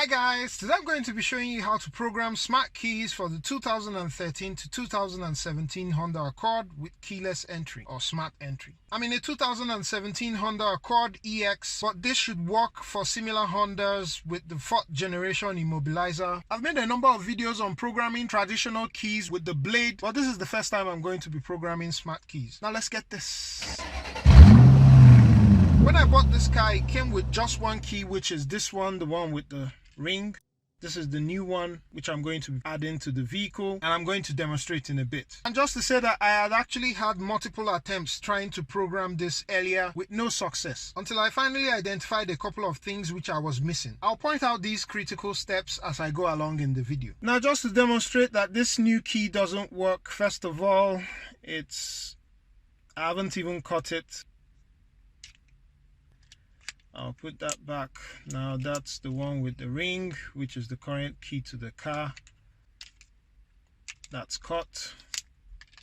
Hi guys, today I'm going to be showing you how to program smart keys for the 2013 to 2017 Honda Accord with keyless entry or smart entry. I'm in a 2017 Honda Accord EX, but this should work for similar Hondas with the 4th generation immobilizer. I've made a number of videos on programming traditional keys with the blade, but this is the first time I'm going to be programming smart keys. Now let's get this. When I bought this car, it came with just one key, which is this one, the one with the ring. This is the new one which I'm going to add into the vehicle, and I'm going to demonstrate in a bit. And just to say that I had actually had multiple attempts trying to program this earlier with no success until I finally identified a couple of things which I was missing. I'll point out these critical steps as I go along in the video. Now, just to demonstrate that this new key doesn't work, first of all, I haven't even cut it. I'll put that back. Now that's the one with the ring, which is the current key to the car. That's cut.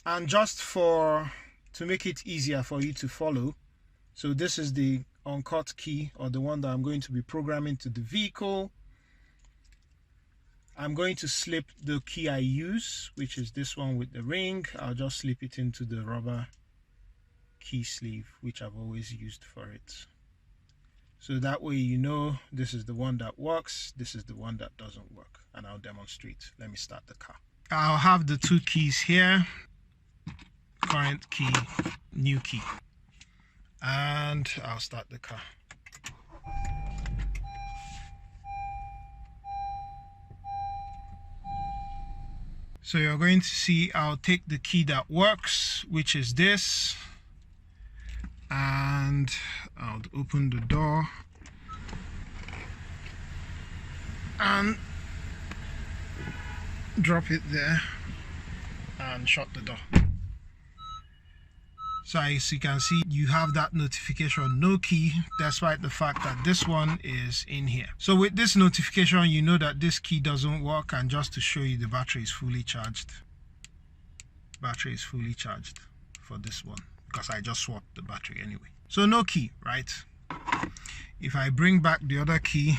And just to make it easier for you to follow, so this is the uncut key, or the one that I'm going to be programming to the vehicle. I'm going to slip the key I use, which is this one with the ring. I'll just slip it into the rubber key sleeve, which I've always used for it. So that way you know this is the one that works, this is the one that doesn't work. And I'll demonstrate. Let me start the car. I'll have the two keys here. Current key, new key. And I'll start the car. So you're going to see I'll take the key that works, which is this. And I'll open the door and drop it there and shut the door. So as you can see, you have that notification, no key, despite the fact that this one is in here. So with this notification, you know that this key doesn't work, and just to show you, the battery is fully charged. Battery is fully charged for this one, because I just swapped the battery anyway. So no key, right? If I bring back the other key,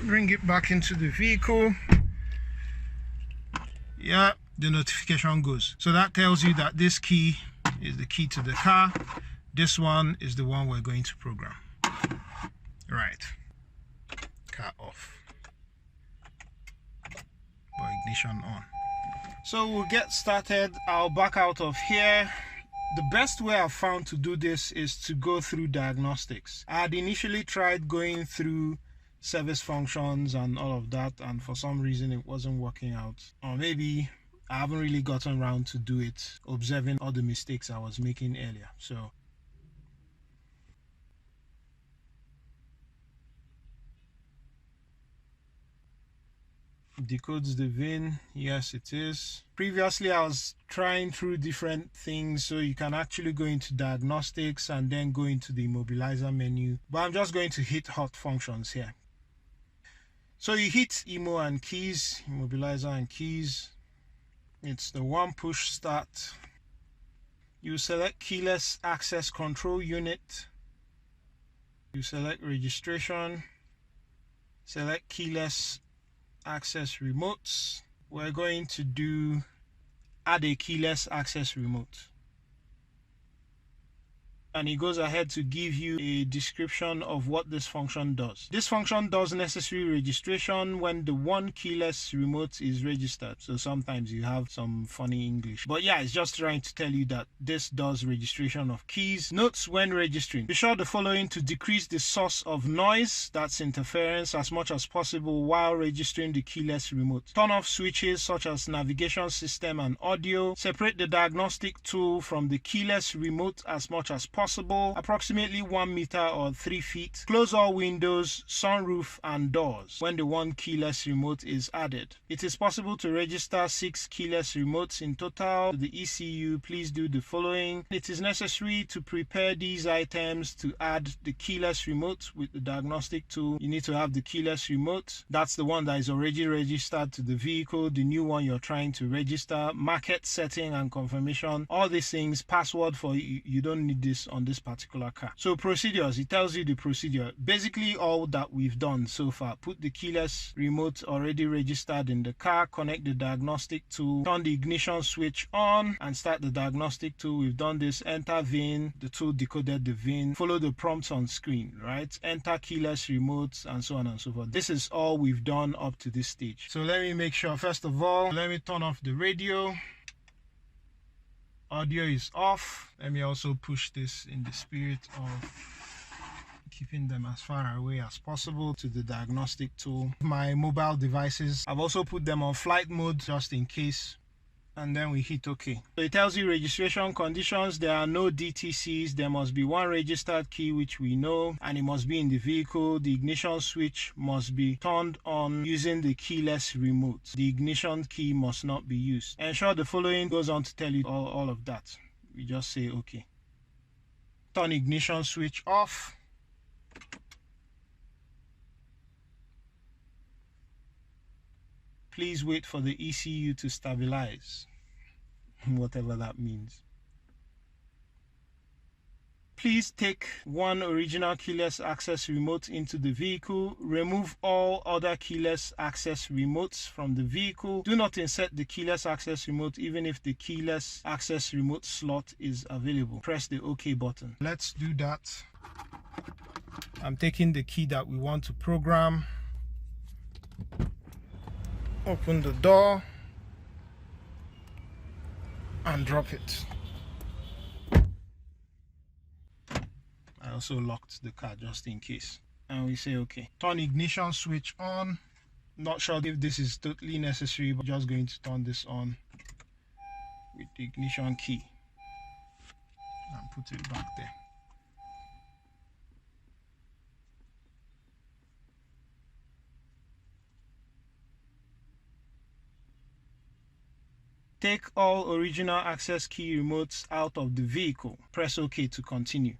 bring it back into the vehicle, yeah, the notification goes. So that tells you that this key is the key to the car. This one is the one we're going to program. Right, car off, but ignition on. So we'll get started. I'll back out of here. The best way I've found to do this is to go through diagnostics. I had initially tried going through service functions and all of that, and for some reason it wasn't working out, or maybe I haven't really gotten around to do it, observing all the mistakes I was making earlier. So decodes the VIN. Yes, it is. Previously I was trying through different things, so you can actually go into diagnostics and then go into the immobilizer menu, but I'm just going to hit hot functions here. So you hit immo and keys, immobilizer and keys. It's the one push start. You select keyless access control unit. You select registration. Select keyless access remotes. We're going to do add a keyless access remote, and it goes ahead to give you a description of what this function does. This function does necessary registration when the one keyless remote is registered. So sometimes you have some funny English, but yeah, it's just trying to tell you that this does registration of keys. Notes when registering: be sure the following to decrease the source of noise, that's interference, as much as possible while registering the keyless remote. Turn off switches such as navigation system and audio. Separate the diagnostic tool from the keyless remote as much as possible, approximately 1 meter or 3 feet. Close all windows, sunroof and doors when the one keyless remote is added. It is possible to register 6 keyless remotes in total. To the ECU, please do the following. It is necessary to prepare these items to add the keyless remote with the diagnostic tool. You need to have the keyless remote. That's the one that is already registered to the vehicle, the new one you're trying to register, market setting and confirmation, all these things. Password for you don't need this on this particular car. So procedures, it tells you the procedure. Basically all that we've done so far: put the keyless remote already registered in the car, connect the diagnostic tool, turn the ignition switch on and start the diagnostic tool. We've done this. Enter VIN, the tool decoded the VIN, follow the prompts on screen, right? Enter keyless remote, and so on and so forth. This is all we've done up to this stage. So let me make sure, first of all, let me turn off the radio. Audio is off. Let me also push this in the spirit of keeping them as far away as possible to the diagnostic tool. My mobile devices, I've also put them on flight mode just in case, and then we hit OK. So it tells you registration conditions. There are no DTCs. There must be one registered key, which we know, and it must be in the vehicle. The ignition switch must be turned on using the keyless remote. The ignition key must not be used. Ensure the following. Goes on to tell you all of that. We just say OK. Turn ignition switch off. Please wait for the ECU to stabilize, whatever that means. Please take one original keyless access remote into the vehicle. Remove all other keyless access remotes from the vehicle. Do not insert the keyless access remote even if the keyless access remote slot is available. Press the OK button. Let's do that. I'm taking the key that we want to program. Open the door and drop it. I also locked the car just in case, and we say OK. Turn ignition switch on. Not sure if this is totally necessary, but just going to turn this on with the ignition key and put it back there. Take all original access key remotes out of the vehicle. Press OK to continue.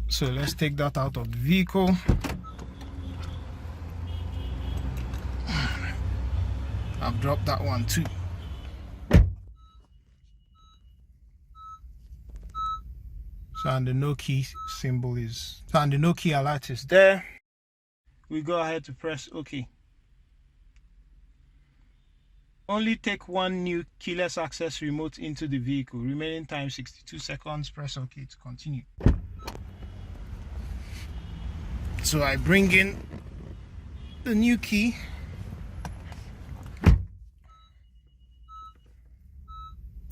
So let's take that out of the vehicle. I've dropped that one too. So, and the no key symbol is, and the no key alert is there. We go ahead to press OK. Only take one new keyless access remote into the vehicle. Remaining time 62 seconds. Press OK to continue. So I bring in the new key.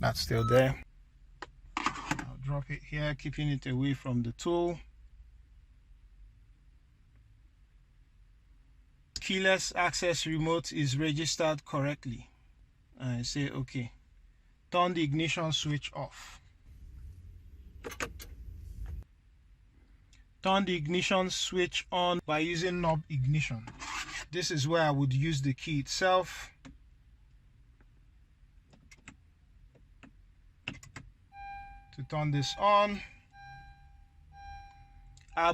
That's still there. I'll drop it here, keeping it away from the tool. Keyless access remote is registered correctly. I say OK. Turn the ignition switch off. Turn the ignition switch on by using knob ignition. This is where I would use the key itself. To turn this on.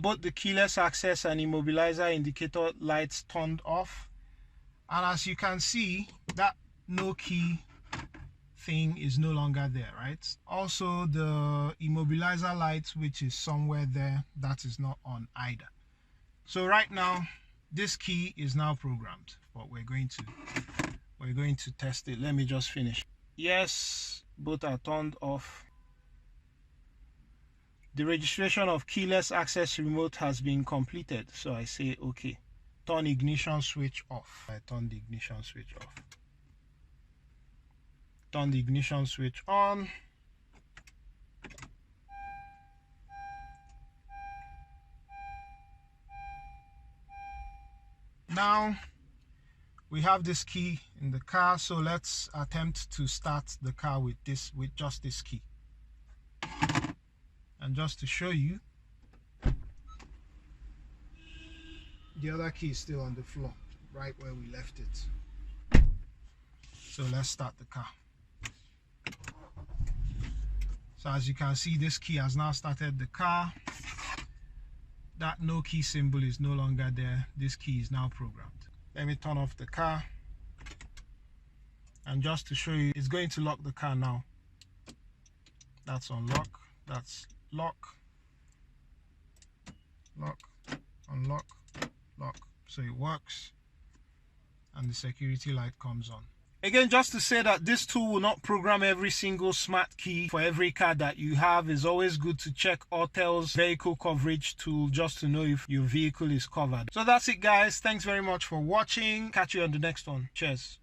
Both the keyless access and immobilizer indicator lights turned off. And as you can see, that no key thing is no longer there, right? Also the immobilizer light, which is somewhere there, that is not on either. So right now this key is now programmed, but we're going to test it. Let me just finish. Yes, both are turned off. The registration of keyless access remote has been completed, so I say OK. Turn ignition switch off. I turn the ignition switch off. Turn the ignition switch on. Now we have this key in the car, so let's attempt to start the car with just this key. And just to show you, the other key is still on the floor, right where we left it. So let's start the car. So as you can see, this key has now started the car. That no key symbol is no longer there. This key is now programmed. Let me turn off the car. And just to show you, it's going to lock the car now. That's unlock. That's lock. lock, unlock, lock. So it works and the security light comes on. Again, just to say that this tool will not program every single smart key for every car that you have. It's always good to check Autel's vehicle coverage tool just to know if your vehicle is covered. So that's it, guys. Thanks very much for watching. Catch you on the next one. Cheers.